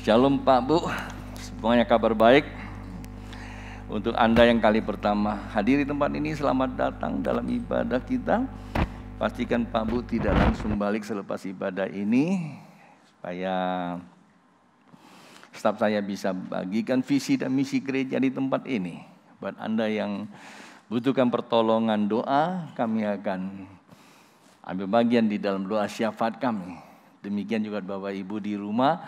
Shalom Pak Bu, semuanya kabar baik. Untuk Anda yang kali pertama hadir di tempat ini, selamat datang dalam ibadah kita. Pastikan Pak Bu tidak langsung balik selepas ibadah ini, supaya staf saya bisa bagikan visi dan misi gereja di tempat ini. Buat Anda yang butuhkan pertolongan doa, kami akan ambil bagian di dalam doa syafaat kami. Demikian juga Bapak Ibu di rumah,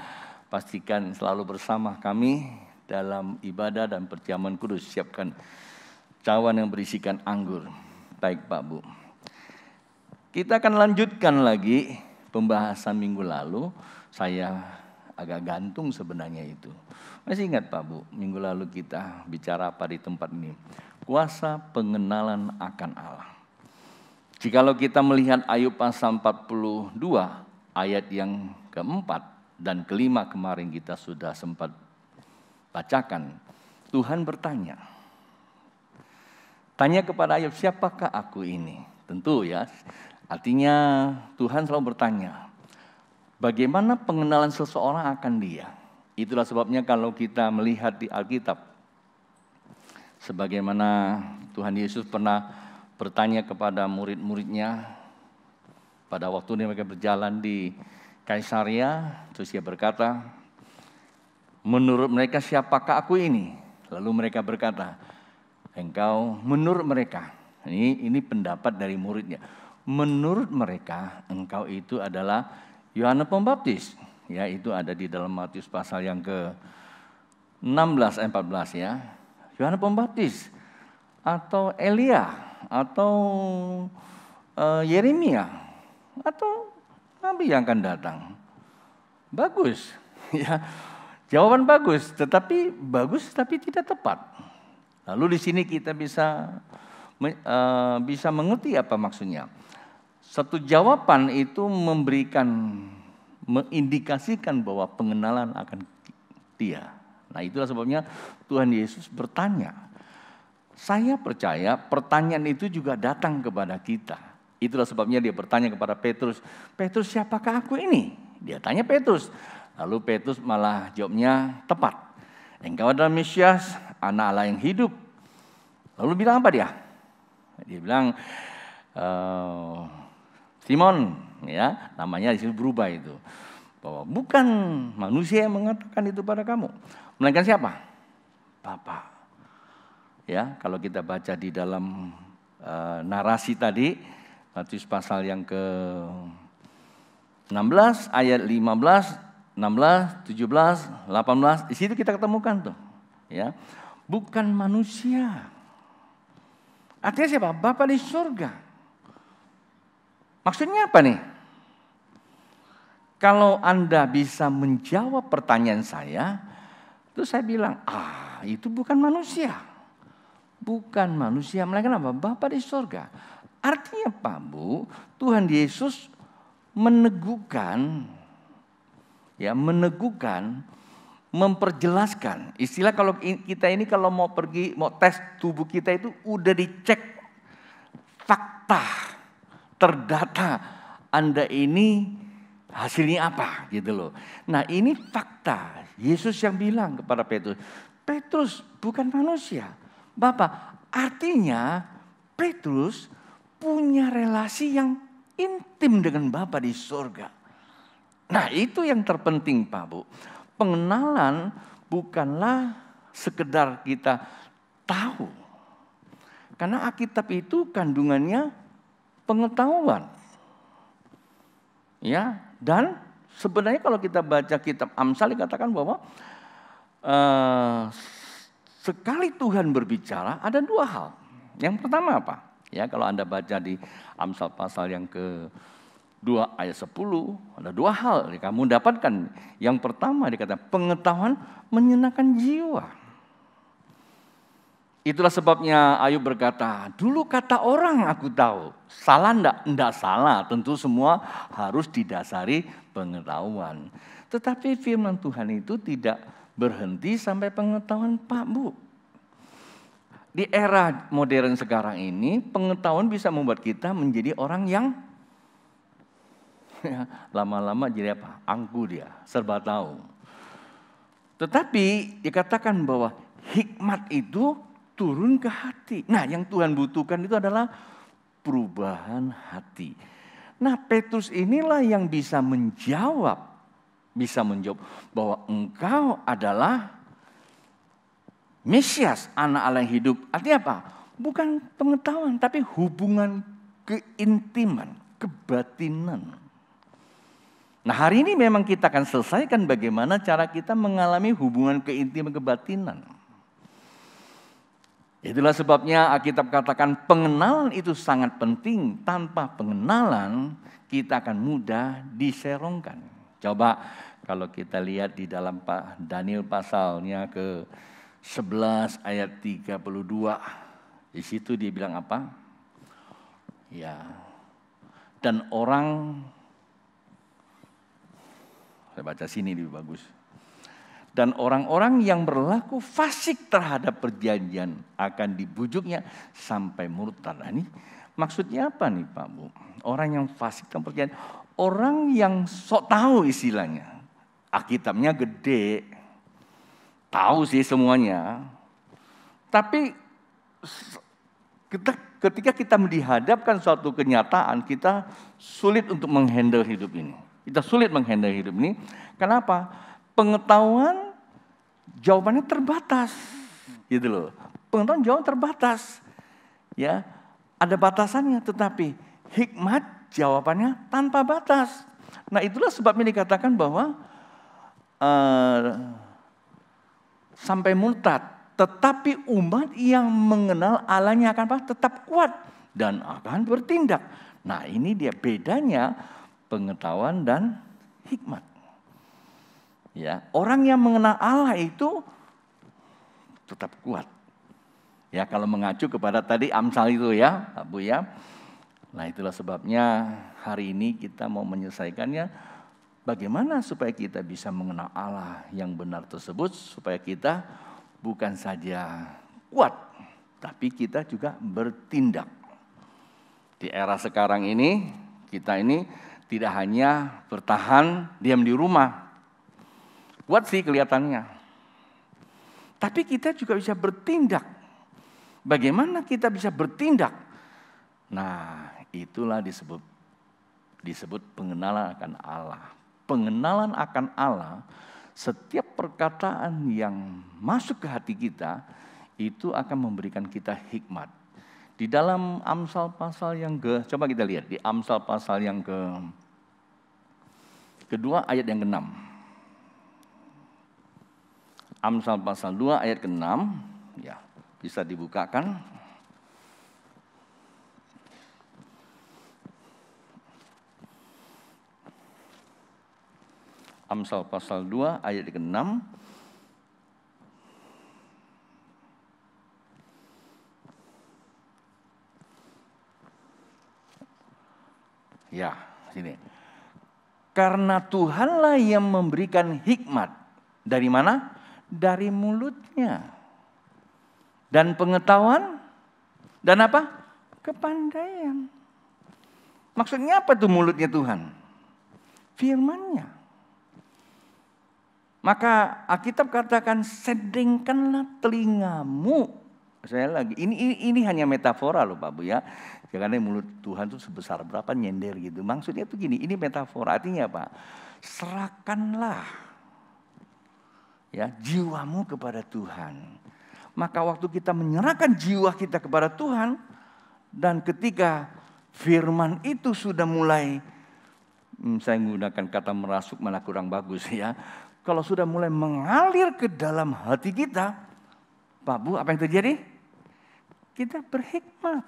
pastikan selalu bersama kami dalam ibadah dan perjamuan kudus. Siapkan cawan yang berisikan anggur. Baik Pak Bu. Kita akan lanjutkan lagi pembahasan minggu lalu. Saya agak gantung sebenarnya itu. Masih ingat Pak Bu, minggu lalu kita bicara apa di tempat ini? Kuasa pengenalan akan Allah. Jikalau kita melihat Ayub pasal 42 ayat yang keempat dan kelima kemarin kita sudah sempat bacakan. Tuhan bertanya. Tanya kepada Ayub, siapakah aku ini? Tentu ya, artinya Tuhan selalu bertanya. Bagaimana pengenalan seseorang akan dia? Itulah sebabnya kalau kita melihat di Alkitab, sebagaimana Tuhan Yesus pernah bertanya kepada murid-muridnya pada waktu mereka berjalan di Kaisaria, terus dia berkata, menurut mereka siapakah aku ini? Lalu mereka berkata, engkau menurut mereka, ini pendapat dari muridnya, menurut mereka engkau itu adalah Yohanes Pembaptis. Ya, itu ada di dalam Matius pasal yang ke-16 14 ya. Yohanes Pembaptis atau Elia atau Yeremia atau nabi yang akan datang. Bagus, ya. Jawaban bagus, tetapi tidak tepat. Lalu di sini kita bisa mengerti apa maksudnya. Satu jawaban itu mengindikasikan bahwa pengenalan akan dia. Nah, itulah sebabnya Tuhan Yesus bertanya. Saya percaya pertanyaan itu juga datang kepada kita. Itulah sebabnya dia bertanya kepada Petrus, Petrus siapakah aku ini? Dia tanya Petrus. Lalu Petrus malah jawabnya tepat. Engkau adalah Mesias, anak Allah yang hidup. Lalu bilang apa dia? Dia bilang, Simon, ya, namanya di sini berubah itu. Bahwa bukan manusia yang mengatakan itu pada kamu. Melainkan siapa? Bapa. Ya, kalau kita baca di dalam narasi tadi, Matius pasal yang ke-16 ayat 15, 16, 17, 18, di situ kita ketemukan tuh, ya. Bukan manusia. Artinya siapa? Bapa di surga. Maksudnya apa nih? Kalau Anda bisa menjawab pertanyaan saya, terus saya bilang, itu bukan manusia. Bukan manusia, melainkan apa? Bapa di surga. Artinya Pak Bu, Tuhan Yesus meneguhkan, memperjelaskan. Istilah kalau kita ini kalau mau pergi, mau tes tubuh kita itu udah dicek fakta, terdata Anda ini hasilnya apa gitu loh. Nah ini fakta, Yesus yang bilang kepada Petrus, Petrus bukan manusia, Bapa. Artinya Petrus punya relasi yang intim dengan Bapa di surga. Nah itu yang terpenting Pak Bu. Pengenalan bukanlah sekedar kita tahu. Karena Alkitab itu kandungannya pengetahuan. Ya, dan sebenarnya kalau kita baca kitab Amsal dikatakan bahwa sekali Tuhan berbicara ada dua hal. Yang pertama apa? Ya, kalau Anda baca di Amsal pasal yang ke-2 ayat 10, ada dua hal yang kamu dapatkan. Yang pertama dikatakan pengetahuan menyenangkan jiwa. Itulah sebabnya Ayub berkata, dulu kata orang aku tahu. Salah enggak? Enggak salah, tentu semua harus didasari pengetahuan. Tetapi firman Tuhan itu tidak berhenti sampai pengetahuan Pak Bu. Di era modern sekarang ini, pengetahuan bisa membuat kita menjadi orang yang lama-lama jadi apa? Angku dia, serba tahu. Tetapi dikatakan bahwa hikmat itu turun ke hati. Nah, yang Tuhan butuhkan itu adalah perubahan hati. Nah, Petrus inilah yang bisa menjawab bahwa engkau adalah Mesias, anak Allah yang hidup. Artinya apa? Bukan pengetahuan, tapi hubungan keintiman, kebatinan. Nah, hari ini memang kita akan selesaikan bagaimana cara kita mengalami hubungan keintiman kebatinan. Itulah sebabnya Alkitab katakan pengenalan itu sangat penting. Tanpa pengenalan kita akan mudah diserongkan. Coba kalau kita lihat di dalam Daniel pasalnya ke 11 ayat 32. Di situ dia bilang apa? Ya. Dan orang, saya baca sini lebih bagus. Dan orang-orang yang berlaku fasik terhadap perjanjian akan dibujuknya sampai murtad. Nah, ini maksudnya apa nih Pak Bu? Orang yang fasik terhadap perjanjian, orang yang sok tahu istilahnya. Alkitabnya gede, tahu sih semuanya. Tapi ketika kita dihadapkan suatu kenyataan, kita sulit untuk menghandle hidup ini. Kita sulit menghandle hidup ini. Kenapa? Pengetahuan jawabannya terbatas, gitu loh. Pengetahuan jawaban terbatas, ya, ada batasannya. Tetapi hikmat jawabannya tanpa batas. Nah, itulah sebabnya dikatakan bahwa sampai murtad. Tetapi umat yang mengenal Allahnya akan tetap kuat dan akan bertindak. Nah, ini dia bedanya pengetahuan dan hikmat. Ya, orang yang mengenal Allah itu tetap kuat. Ya, kalau mengacu kepada tadi Amsal itu ya, Bu ya. Nah, itulah sebabnya hari ini kita mau menyelesaikannya. Bagaimana supaya kita bisa mengenal Allah yang benar tersebut, supaya kita bukan saja kuat, tapi kita juga bertindak. Di era sekarang ini, kita ini tidak hanya bertahan diam di rumah. Kuat sih kelihatannya. Tapi kita juga bisa bertindak. Bagaimana kita bisa bertindak? Nah, itulah disebut pengenalan akan Allah. Pengenalan akan Allah, setiap perkataan yang masuk ke hati kita, itu akan memberikan kita hikmat. Di dalam Amsal pasal yang coba kita lihat, di Amsal pasal yang kedua ayat yang ke-6. Amsal pasal 2 ayat ke-6, ya, bisa dibukakan. Amsal pasal 2 ayat ke-6. Ya, sini. Karena Tuhanlah yang memberikan hikmat. Dari mana? Dari mulutnya. Dan pengetahuan. Dan apa? Kepandaian. Maksudnya apa tuh mulutnya Tuhan? Firman-Nya. Maka Alkitab katakan, sedengkanlah telingamu. Saya lagi, ini hanya metafora loh Pak Bu ya. Karena mulut Tuhan itu sebesar berapa nyender gitu. Maksudnya itu gini, ini metafora. Artinya apa? Serahkanlah ya jiwamu kepada Tuhan. Maka waktu kita menyerahkan jiwa kita kepada Tuhan, dan ketika firman itu sudah mulai, saya menggunakan kata merasuk malah kurang bagus ya. Kalau sudah mulai mengalir ke dalam hati kita, Pak Bu, apa yang terjadi? Kita berhikmat.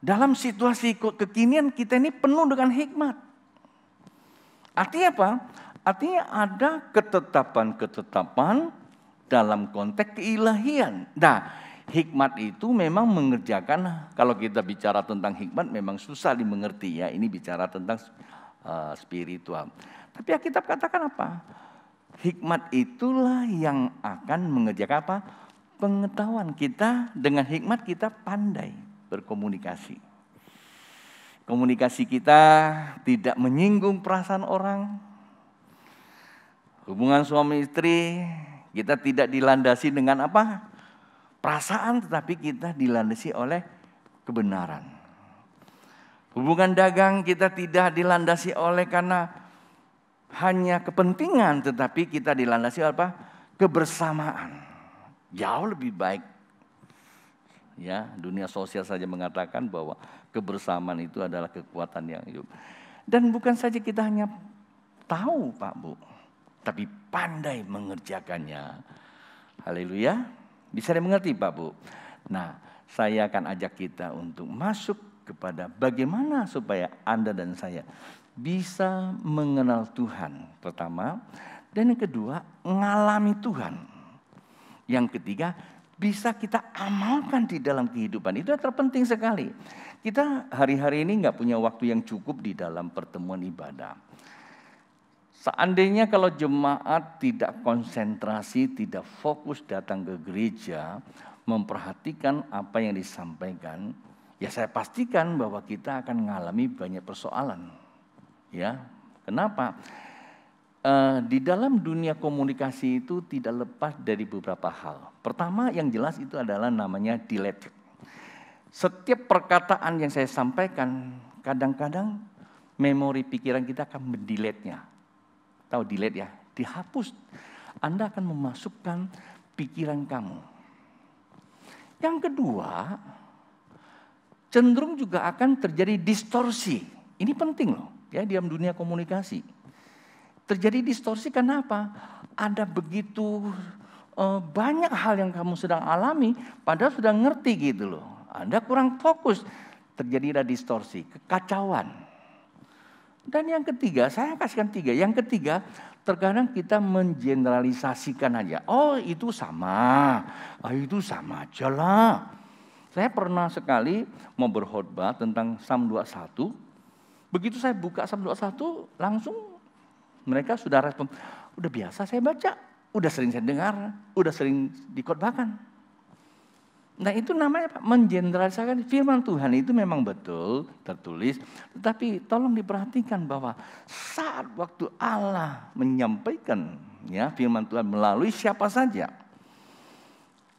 Dalam situasi kekinian kita ini penuh dengan hikmat. Artinya apa? Artinya ada ketetapan-ketetapan dalam konteks keilahian. Nah, hikmat itu memang mengerjakan, kalau kita bicara tentang hikmat memang susah dimengerti ya. Ini bicara tentang spiritual. Tapi Alkitab katakan apa? Hikmat itulah yang akan mengerjakan apa? Pengetahuan kita, dengan hikmat kita pandai berkomunikasi. Komunikasi kita tidak menyinggung perasaan orang. Hubungan suami istri kita tidak dilandasi dengan apa? Perasaan, tetapi kita dilandasi oleh kebenaran. Hubungan dagang kita tidak dilandasi oleh karena hanya kepentingan, tetapi kita dilandasi oleh apa? Kebersamaan. Jauh lebih baik. Ya, dunia sosial saja mengatakan bahwa kebersamaan itu adalah kekuatan yang hidup. Dan bukan saja kita hanya tahu, Pak Bu, tapi pandai mengerjakannya. Haleluya. Bisa dimengerti, Pak Bu? Nah, saya akan ajak kita untuk masuk kepada bagaimana supaya Anda dan saya bisa mengenal Tuhan pertama. Dan yang kedua, mengalami Tuhan. Yang ketiga, bisa kita amalkan di dalam kehidupan. Itu yang terpenting sekali. Kita hari-hari ini nggak punya waktu yang cukup di dalam pertemuan ibadah. Seandainya kalau jemaat tidak konsentrasi, tidak fokus datang ke gereja, memperhatikan apa yang disampaikan, ya saya pastikan bahwa kita akan mengalami banyak persoalan. Ya, kenapa? Di dalam dunia komunikasi itu tidak lepas dari beberapa hal. Pertama yang jelas itu adalah namanya delete. Setiap perkataan yang saya sampaikan, kadang-kadang memori pikiran kita akan mendelete-nya. Tahu delete ya, dihapus. Anda akan memasukkan pikiran kamu. Yang kedua, cenderung juga akan terjadi distorsi. Ini penting loh, ya, di dalam dunia komunikasi. Terjadi distorsi karena apa? Ada begitu banyak hal yang kamu sedang alami, padahal sudah ngerti gitu loh. Anda kurang fokus, terjadilah distorsi, kekacauan. Dan yang ketiga, saya kasihkan tiga. Yang ketiga, terkadang kita mengeneralisasikan aja. Oh itu sama, itu sama aja lah. Saya pernah sekali mau berkhotbah tentang Psalm 21. Begitu saya buka Psalm 21, langsung mereka sudah respon. Udah biasa saya baca, udah sering saya dengar, udah sering dikhotbahkan. Nah itu namanya mengeneralisasikan. Firman Tuhan itu memang betul tertulis, tetapi tolong diperhatikan bahwa saat waktu Allah menyampaikan ya firman Tuhan melalui siapa saja,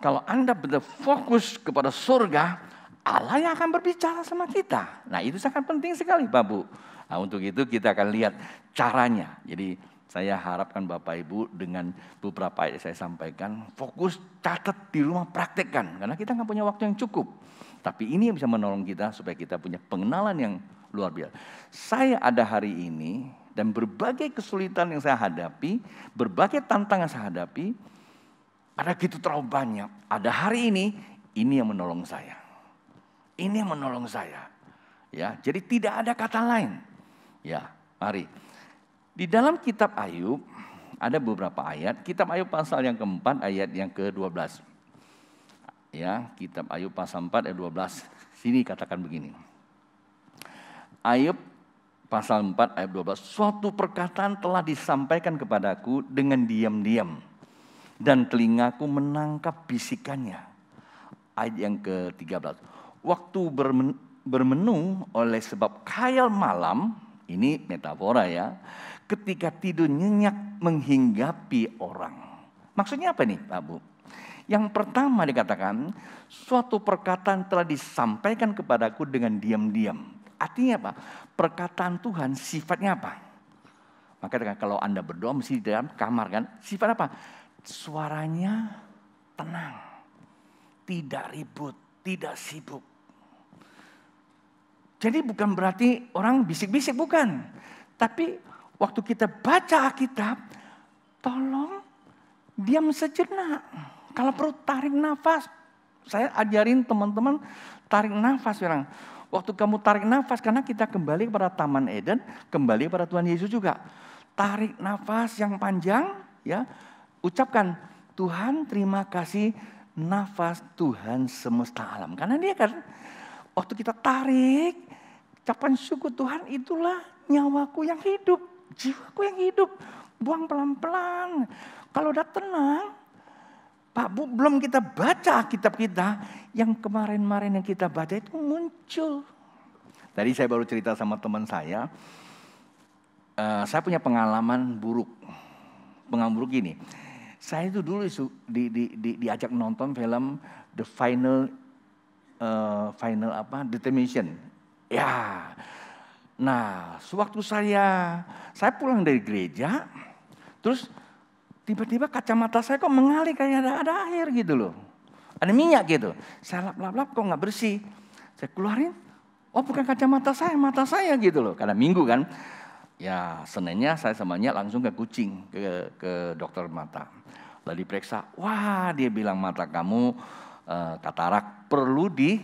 kalau Anda benar fokus kepada surga, Allah yang akan berbicara sama kita. Nah itu sangat penting sekali Pak Bu. Nah untuk itu kita akan lihat caranya. Jadi saya harapkan Bapak Ibu dengan beberapa ayat saya sampaikan, fokus, catat di rumah, praktekkan. Karena kita nggak punya waktu yang cukup. Tapi ini yang bisa menolong kita supaya kita punya pengenalan yang luar biasa. Saya ada hari ini dan berbagai kesulitan yang saya hadapi, berbagai tantangan yang saya hadapi, ada gitu terlalu banyak. Ada hari ini yang menolong saya. Ini yang menolong saya. Ya, jadi tidak ada kata lain. Ya, mari. Di dalam kitab Ayub ada beberapa ayat. Kitab Ayub pasal yang keempat ayat yang ke-12. Ya, kitab Ayub pasal 4 ayat 12. Sini katakan begini. Ayub pasal 4 ayat 12. Suatu perkataan telah disampaikan kepadaku dengan diam-diam, dan telingaku menangkap bisikannya. Ayat yang ke-13. Waktu bermenung oleh sebab khayal malam, ini metafora ya, ketika tidur nyenyak menghinggapi orang. Maksudnya apa nih Pak Bu? Yang pertama dikatakan, suatu perkataan telah disampaikan kepadaku dengan diam-diam. Artinya apa? Perkataan Tuhan sifatnya apa? Maka kalau Anda berdoa mesti di dalam kamar kan, sifat apa? Suaranya tenang, tidak ribut, tidak sibuk. Jadi bukan berarti orang bisik-bisik, bukan. Tapi waktu kita baca Alkitab, tolong diam sejenak. Kalau perlu tarik nafas. Saya ajarin teman-teman tarik nafas sekarang. Waktu kamu tarik nafas, karena kita kembali kepada Taman Eden, kembali kepada Tuhan Yesus juga. Tarik nafas yang panjang, ya. Ucapkan, Tuhan terima kasih nafas Tuhan semesta alam. Karena dia kan, waktu kita tarik, ucapan syukur, Tuhan itulah nyawaku yang hidup, jiwaku yang hidup. Buang pelan-pelan. Kalau udah tenang, Pak Bu, belum kita baca kitab kita, yang kemarin-kemarin yang kita baca itu muncul. Tadi saya baru cerita sama teman saya punya pengalaman buruk. pengambil gini. Saya itu dulu diajak nonton film The Final Determination. Ya. Nah, sewaktu saya pulang dari gereja, terus tiba-tiba kacamata saya kok mengalir kayak ada air gitu loh. Ada minyak gitu. Saya lap-lap kok nggak bersih. Saya keluarin, oh bukan kacamata saya, mata saya gitu loh. Karena Minggu kan. Ya Seninnya saya semuanya langsung ke kucing, ke dokter mata. Lalu diperiksa, wah dia bilang mata kamu katarak, perlu di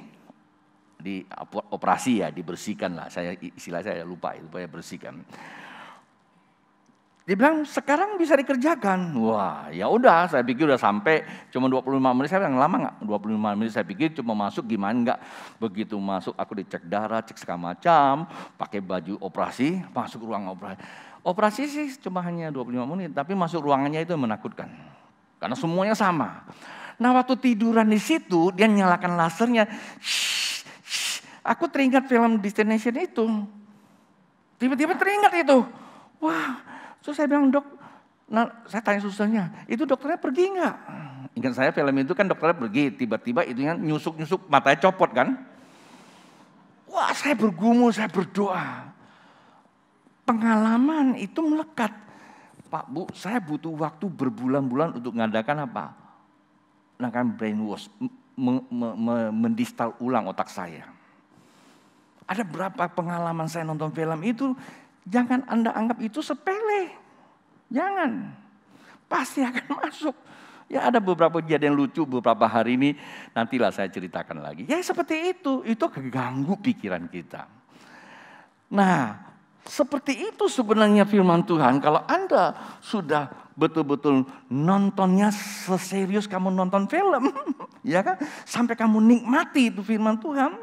operasi ya, dibersihkan lah. Istilah saya lupa itu, supaya bersihkan. Dia bilang sekarang bisa dikerjakan. Wah ya udah, saya pikir udah sampai cuma 25 menit. Saya bilang lama nggak? 25 menit saya pikir cuma masuk gimana nggak. Begitu masuk aku dicek darah, cek segala macam, pakai baju operasi, masuk ruang operasi. Operasi sih cuma hanya 25 menit, tapi masuk ruangannya itu menakutkan. Karena semuanya sama. Nah waktu tiduran di situ, dia nyalakan lasernya. Aku teringat film Destination itu. Tiba-tiba teringat itu. Wah. So saya bilang, dok, nah, saya tanya susternya, itu dokternya pergi nggak? Ingat saya film itu kan dokternya pergi, tiba-tiba itu nyusuk-nyusuk, matanya copot kan? Wah saya bergumul, saya berdoa. Pengalaman itu melekat. Pak Bu, saya butuh waktu berbulan-bulan untuk mengadakan apa? Mengadakan brainwash, mendistal ulang otak saya. Ada berapa pengalaman saya nonton film itu, jangan Anda anggap itu sepele. Jangan. Pasti akan masuk. Ya ada beberapa kejadian lucu beberapa hari ini. Nantilah saya ceritakan lagi. Ya seperti itu. Itu keganggu pikiran kita. Nah seperti itu sebenarnya firman Tuhan. Kalau Anda sudah betul-betul nontonnya seserius kamu nonton film. Ya kan? Sampai kamu nikmati itu firman Tuhan.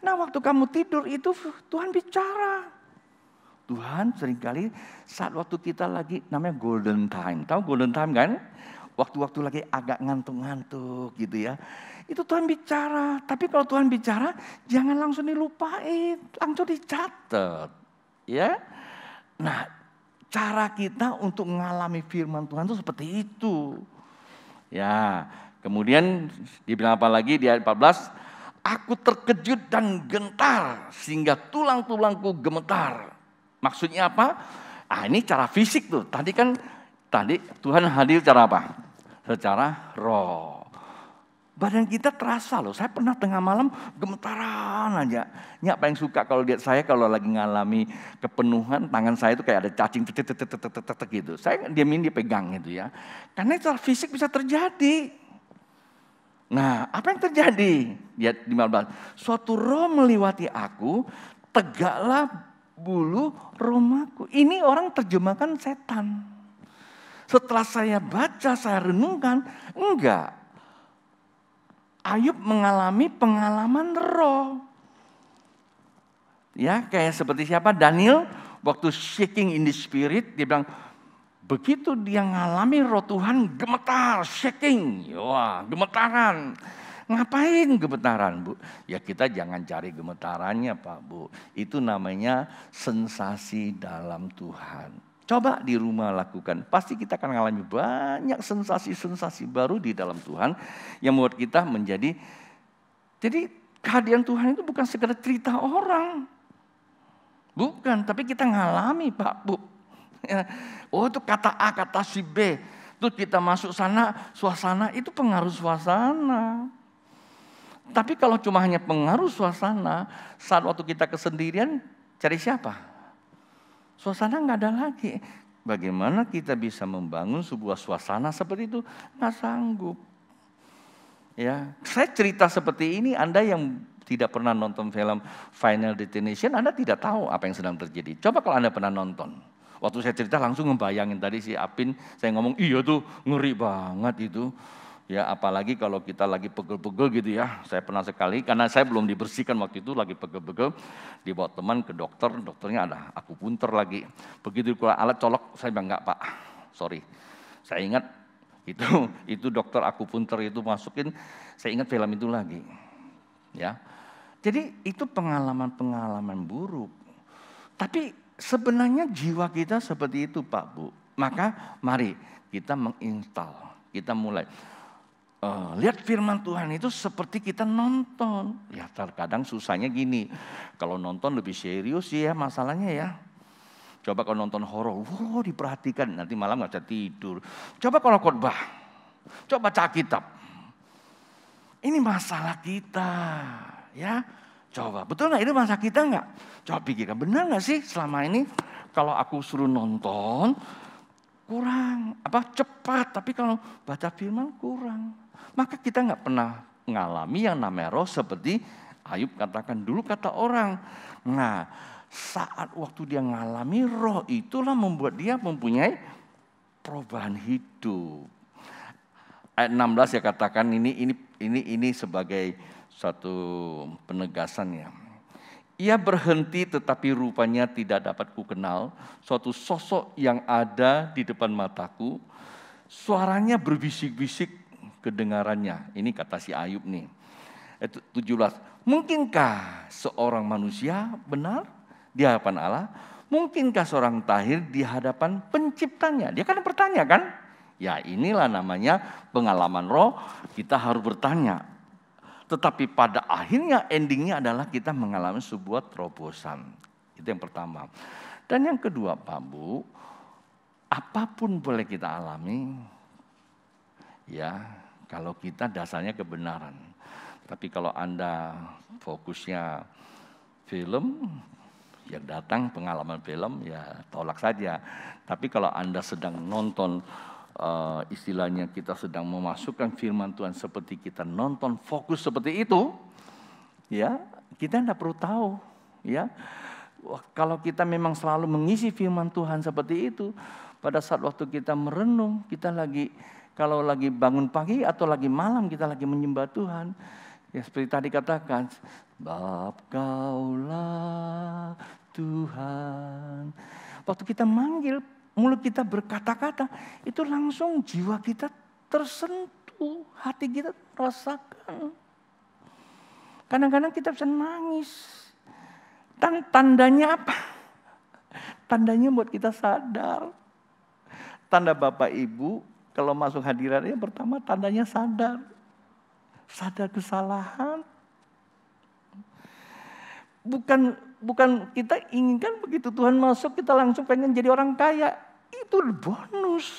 Nah waktu kamu tidur itu Tuhan bicara. Tuhan seringkali saat waktu kita lagi namanya golden time. Tahu golden time kan? Waktu-waktu lagi agak ngantuk-ngantuk gitu ya. Itu Tuhan bicara. Tapi kalau Tuhan bicara jangan langsung dilupain. Langsung dicatat. Ya. Nah cara kita untuk mengalami firman Tuhan itu seperti itu. Ya. Kemudian dibilang apa lagi di ayat 14. Aku terkejut dan gentar sehingga tulang-tulangku gemetar. Maksudnya apa? Ini cara fisik tuh. Tadi Tuhan hadir cara apa? Secara roh. Badan kita terasa loh. Saya pernah tengah malam gemetaran aja. Nyak paling suka kalau lihat saya kalau lagi ngalami kepenuhan, tangan saya itu kayak ada cacing gitu. Saya diamin dia pegang gitu ya. Karena secara fisik bisa terjadi. Nah, apa yang terjadi? Lihat 15. Suatu roh meliwati aku, tegaklah bulu romaku. Ini orang terjemahkan setan. Setelah saya baca, saya renungkan, enggak. Ayub mengalami pengalaman roh. Ya, kayak seperti siapa? Daniel waktu shaking in the spirit, dia bilang begitu dia ngalami roh Tuhan gemetar, shaking. Wah, gemetaran. Ngapain gemetaran, Bu? Ya kita jangan cari gemetarannya, Pak, Bu. Itu namanya sensasi dalam Tuhan. Coba di rumah lakukan. Pasti kita akan mengalami banyak sensasi-sensasi baru di dalam Tuhan yang membuat kita menjadi. Jadi kehadiran Tuhan itu bukan sekedar cerita orang. Bukan, tapi kita ngalami, Pak, Bu. Oh itu kata A, kata si B. Terus kita masuk sana, suasana itu pengaruh suasana. Tapi kalau cuma hanya pengaruh suasana, saat waktu kita kesendirian, cari siapa? Suasana nggak ada lagi. Bagaimana kita bisa membangun sebuah suasana seperti itu? Nggak sanggup. Ya, saya cerita seperti ini, Anda yang tidak pernah nonton film Final Destination, Anda tidak tahu apa yang sedang terjadi. Coba kalau Anda pernah nonton. Waktu saya cerita langsung ngebayangin tadi si Apin, saya ngomong iya tuh ngeri banget itu. Ya apalagi kalau kita lagi pegel-pegel gitu ya. Saya pernah sekali, karena saya belum dibersihkan waktu itu, lagi pegel-pegel. Dibawa teman ke dokter, dokternya ada akupuntur lagi. Begitu keluar alat colok, saya bilang enggak Pak, sorry. Saya ingat itu dokter akupuntur itu masukin, saya ingat film itu lagi. Ya, jadi itu pengalaman-pengalaman buruk. Tapi sebenarnya jiwa kita seperti itu Pak Bu. Maka mari kita menginstal, kita mulai. Lihat firman Tuhan itu seperti kita nonton. Ya terkadang susahnya gini, kalau nonton lebih serius ya masalahnya ya. Coba kalau nonton horor, diperhatikan nanti malam nggak bisa tidur. Coba kalau khotbah, coba baca kitab. Ini masalah kita, ya. Coba betul nggak ini masalah kita nggak? Coba pikirkan benar nggak sih selama ini kalau aku suruh nonton kurang cepat, tapi kalau baca firman kurang. Maka kita nggak pernah mengalami yang namanya roh seperti Ayub katakan dulu kata orang. Nah, saat waktu dia mengalami roh itulah membuat dia mempunyai perubahan hidup. Ayat 16 ya katakan ini sebagai satu penegasannya. Ia berhenti tetapi rupanya tidak dapat kukenal, suatu sosok yang ada di depan mataku, suaranya berbisik-bisik kedengarannya. Ini kata si Ayub nih. 17. Mungkinkah seorang manusia benar di hadapan Allah? Mungkinkah seorang tahir di hadapan penciptanya? Dia kan bertanya kan? Ya inilah namanya pengalaman roh, kita harus bertanya. Tetapi pada akhirnya endingnya adalah kita mengalami sebuah terobosan. Itu yang pertama. Dan yang kedua Pak Bu, apapun boleh kita alami, ya kalau kita dasarnya kebenaran. Tapi kalau Anda fokusnya film, yang datang pengalaman film, ya tolak saja. Tapi kalau Anda sedang nonton, istilahnya kita sedang memasukkan firman Tuhan seperti kita nonton fokus seperti itu, ya kita tidak perlu tahu. Ya, kalau kita memang selalu mengisi firman Tuhan seperti itu, pada saat waktu kita merenung, kita kalau lagi bangun pagi atau lagi malam kita lagi menyembah Tuhan. Ya seperti tadi katakan, Bapa Kaulah Tuhan. Waktu kita manggil, mulut kita berkata-kata, itu langsung jiwa kita tersentuh, hati kita rasakan. Kadang-kadang kita bisa nangis. Dan tandanya apa? Tandanya buat kita sadar. Tanda Bapak Ibu kalau masuk hadiratnya pertama tandanya sadar. Sadar kesalahan. Bukan kita inginkan begitu Tuhan masuk kita langsung pengen jadi orang kaya. Itu bonus.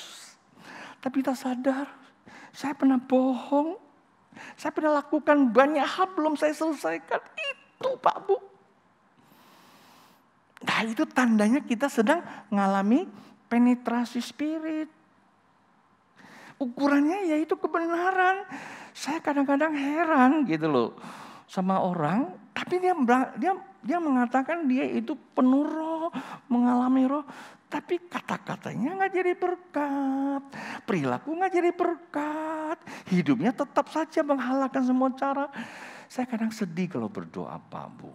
Tapi kita sadar, saya pernah bohong. Saya pernah lakukan banyak hal belum saya selesaikan. Itu Pak Bu. Nah itu tandanya kita sedang mengalami penetrasi spirit. Ukurannya yaitu kebenaran. Saya kadang-kadang heran gitu loh sama orang, tapi dia mengatakan dia itu penuh roh, mengalami roh, tapi kata-katanya nggak jadi berkat, perilaku nggak jadi berkat, hidupnya tetap saja menghalalkan semua cara. Saya kadang sedih kalau berdoa Pak Bu,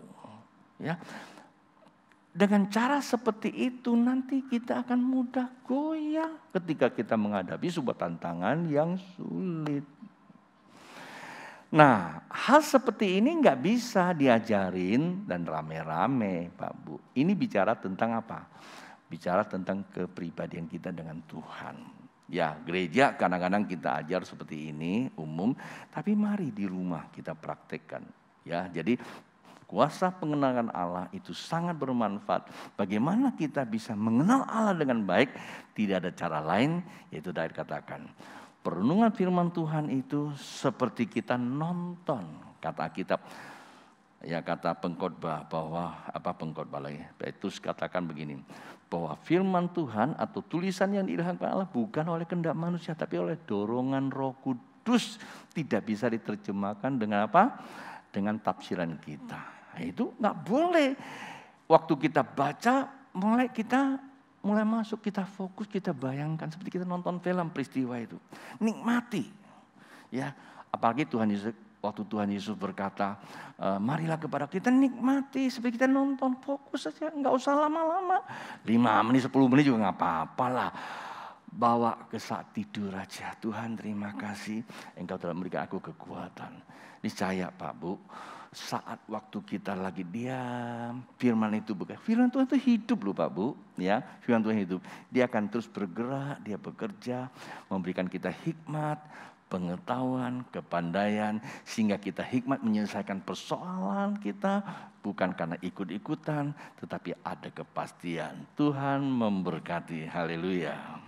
ya. Dengan cara seperti itu nanti kita akan mudah goyah ketika kita menghadapi sebuah tantangan yang sulit. Nah, hal seperti ini nggak bisa diajarin dan rame-rame Pak Bu. Ini bicara tentang apa? Bicara tentang kepribadian kita dengan Tuhan. Ya, gereja kadang-kadang kita ajar seperti ini umum, tapi mari di rumah kita praktekkan. Ya, jadi kuasa pengenalan Allah itu sangat bermanfaat. Bagaimana kita bisa mengenal Allah dengan baik? Tidak ada cara lain, yaitu Daud katakan. Perenungan firman Tuhan itu seperti kita nonton. Kata kitab, ya kata pengkhotbah bahwa, pengkhotbah lagi. Petrus katakan begini, bahwa firman Tuhan atau tulisan yang diilhamkan Allah bukan oleh kehendak manusia, tapi oleh dorongan Roh Kudus. Tidak bisa diterjemahkan dengan apa? Dengan tafsiran kita. Nah, itu nggak boleh. Waktu kita baca, mulai masuk, kita fokus, kita bayangkan seperti kita nonton film peristiwa itu. Nikmati. Ya, apalagi waktu Tuhan Yesus berkata, marilah kepada kita, nikmati seperti kita nonton, fokus saja, nggak usah lama-lama. 5 menit, 10 menit juga nggak apa-apa lah. Bawa ke saat tidur aja. Tuhan terima kasih, Engkau telah memberikan aku kekuatan. Niscaya Pak Bu, saat waktu kita lagi diam, firman itu bekerja. Firman Tuhan itu hidup loh Pak Bu, ya. Firman Tuhan hidup. Dia akan terus bergerak, dia bekerja, memberikan kita hikmat, pengetahuan, kepandaian, sehingga kita hikmat menyelesaikan persoalan kita, bukan karena ikut-ikutan, tetapi ada kepastian. Tuhan memberkati. Haleluya.